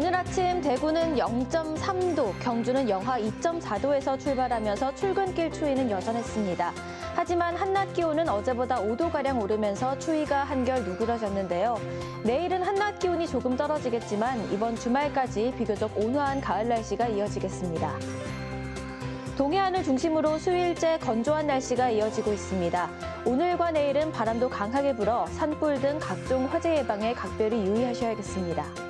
오늘 아침 대구는 0.3도, 경주는 영하 2.4도에서 출발하면서 출근길 추위는 여전했습니다. 하지만 한낮 기온은 어제보다 5도가량 오르면서 추위가 한결 누그러졌는데요. 내일은 한낮 기온이 조금 떨어지겠지만 이번 주말까지 비교적 온화한 가을 날씨가 이어지겠습니다. 동해안을 중심으로 수일째 건조한 날씨가 이어지고 있습니다. 오늘과 내일은 바람도 강하게 불어 산불 등 각종 화재 예방에 각별히 유의하셔야겠습니다.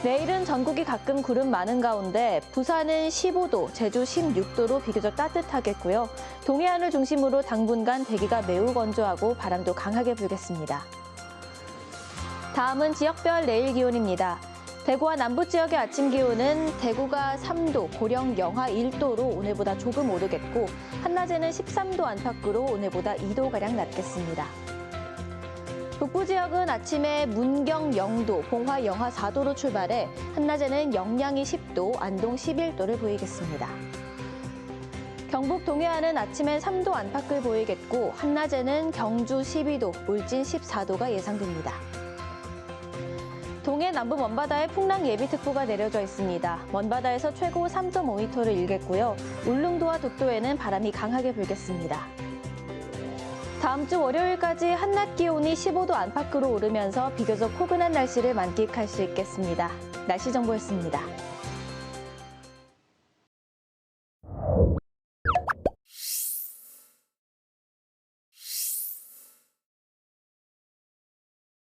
내일은 전국이 가끔 구름 많은 가운데 부산은 15도, 제주 16도로 비교적 따뜻하겠고요. 동해안을 중심으로 당분간 대기가 매우 건조하고 바람도 강하게 불겠습니다. 다음은 지역별 내일 기온입니다. 대구와 남부 지역의 아침 기온은 대구가 3도, 고령 영하 1도로 오늘보다 조금 오르겠고 한낮에는 13도 안팎으로 오늘보다 2도가량 낮겠습니다. 북부 지역은 아침에 문경 0도, 봉화 영하 4도로 출발해 한낮에는 영양이 10도, 안동 11도를 보이겠습니다. 경북 동해안은 아침엔 3도 안팎을 보이겠고 한낮에는 경주 12도, 울진 14도가 예상됩니다. 동해 남부 먼바다에 풍랑 예비특보가 내려져 있습니다. 먼바다에서 최고 3.5m를 일겠고요. 울릉도와 독도에는 바람이 강하게 불겠습니다. 다음 주 월요일까지 한낮 기온이 15도 안팎으로 오르면서 비교적 포근한 날씨를 만끽할 수 있겠습니다. 날씨 정보였습니다.